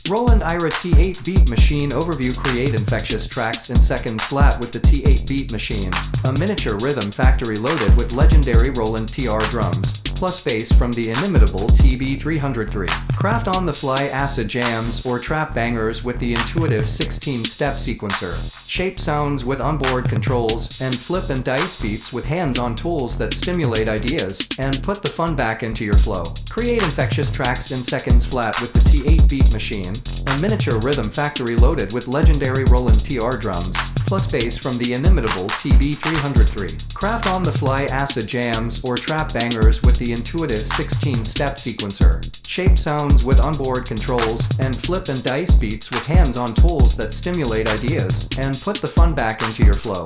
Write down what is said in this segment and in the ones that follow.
Roland TR T8 Beat Machine Overview. Create infectious tracks in seconds flat with the T8 Beat Machine. A miniature rhythm factory loaded with legendary Roland TR drums, plus bass from the inimitable TB303. Craft on-the-fly acid jams or trap bangers with the intuitive 16-step sequencer. Shape sounds with onboard controls, and flip and dice beats with hands-on tools that stimulate ideas and put the fun back into your flow. Create infectious tracks in seconds flat with the T8 Beat Machine, a miniature rhythm factory loaded with legendary Roland TR drums, plus bass from the inimitable TB303. Craft on-the-fly acid jams or trap bangers with the intuitive 16-step sequencer. Shape sounds with onboard controls, and flip and dice beats with hands-on tools that stimulate ideas and put the fun back into your flow.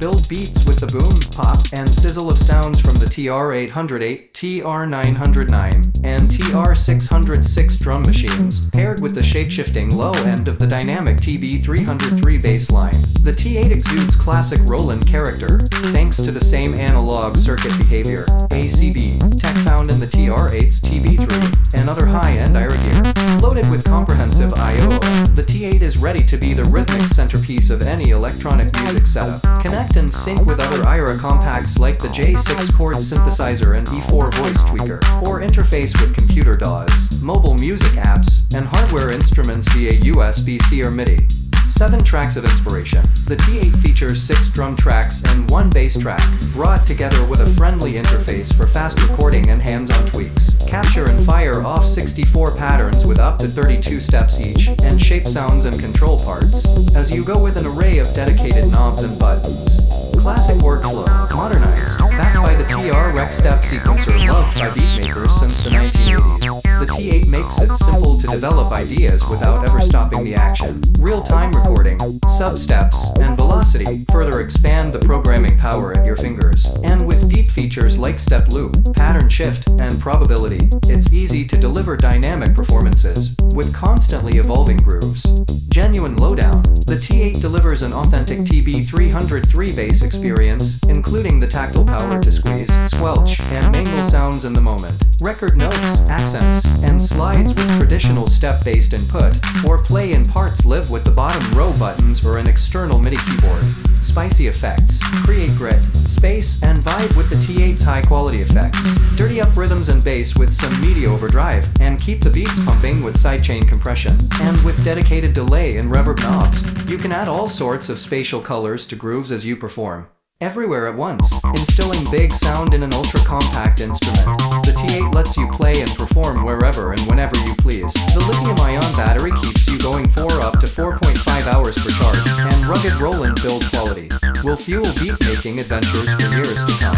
Build beats with the boom, pop, and sizzle of sounds from the TR-808, TR-909, and TR-606 drum machines, paired with the shape-shifting low end of the dynamic TB303 bass line. The T8 exudes classic Roland character, thanks to the same analog circuit behavior, ACB, tech found in the TR-8's TB3, and other high-end IRA gear. Loaded with comprehensive I/O, the T8 is ready to be the rhythmic centerpiece of any electronic music setup. Connect and sync with other IRA compacts like the J6 chord synthesizer and E4 voice tweaker, or interface with computer DAWs, mobile music apps, and hardware instruments via USB-C or MIDI. 7 tracks of inspiration. The T8 features 6 drum tracks and 1 bass track, brought together with a friendly interface for fast recording and hands-on tweaks. Capture and fire off 64 patterns with up to 32 steps each, and shape sounds and control parts, as you go with an array of dedicated knobs and buttons. Classic workflow, modernized, backed by the TR Rec step sequencer loved by beatmakers since the 1980s. The T8 makes it simple to develop ideas without ever stopping the action. Real-time recording, sub-steps, and velocity further expand the programming power at your fingers. And with deep features like step loop, pattern shift, and probability, it's easy to deliver dynamic performances with constantly evolving grooves. Genuine lowdown, the T8 delivers an authentic TB303 bass experience, including the tactile power to squeeze, squelch, and mangle sounds in the moment. Record notes, accents, and slides with traditional step-based input, or play in parts live with the bottom row buttons or an external MIDI keyboard. Spicy effects, create grit, space, and vibe with the T8's high-quality effects. Dirty up rhythms and bass with some media overdrive, and keep the beats pumping with sidechain compression. And with dedicated delay and reverb knobs, you can add all sorts of spatial colors to grooves as you perform. Everywhere at once, instilling big sound in an ultra-compact instrument. The T8 lets you play and perform wherever and whenever you please. The lithium-ion battery keeps you going for up to 4.5 hours per charge, and rugged Roland build quality will fuel beat-making adventures for years to come.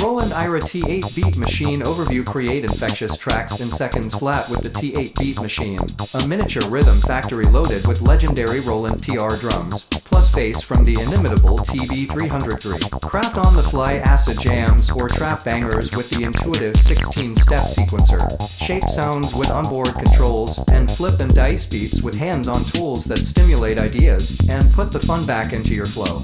Roland T8 Beat Machine Overview. Create infectious tracks in seconds flat with the T8 Beat Machine. A miniature rhythm factory loaded with legendary Roland TR drums, plus bass from the inimitable TB303. Craft on-the-fly acid jams or trap bangers with the intuitive 16-step sequencer. Shape sounds with onboard controls, and flip and dice beats with hands-on tools that stimulate ideas and put the fun back into your flow.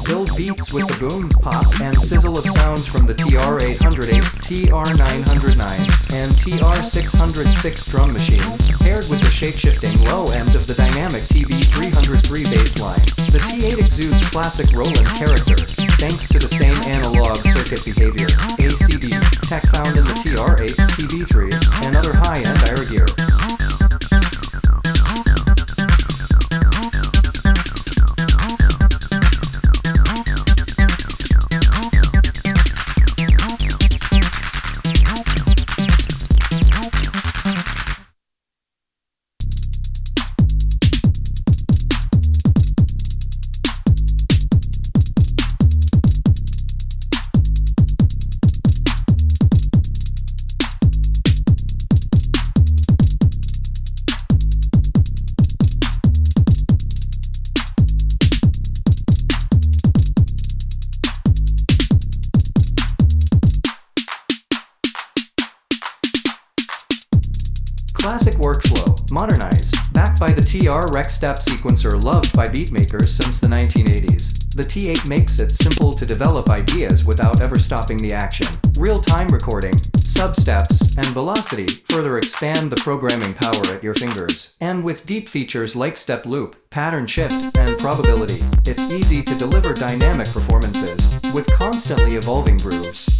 Build beats with the boom, pop, and sizzle of sounds from the TR-808, TR-909, and TR-606 drum machines, paired with the shape-shifting low end of the dynamic TB303 bass line. The T8 exudes classic Roland character, thanks to the same analog circuit behavior, ACB, tech found in the TR-8, TB3, and other high-end IR gear. Classic workflow, modernized, backed by the TR Rec step sequencer loved by beatmakers since the 1980s. The T8 makes it simple to develop ideas without ever stopping the action. Real-time recording, substeps, and velocity further expand the programming power at your fingers. And with deep features like step loop, pattern shift, and probability, it's easy to deliver dynamic performances with constantly evolving grooves.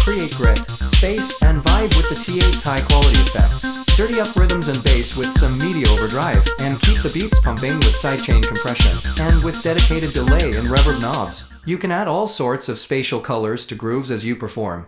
Create grit, space, and vibe with the T8's high-quality effects. Dirty up rhythms and bass with some meaty overdrive, and keep the beats pumping with sidechain compression. And with dedicated delay and reverb knobs, you can add all sorts of spatial colors to grooves as you perform.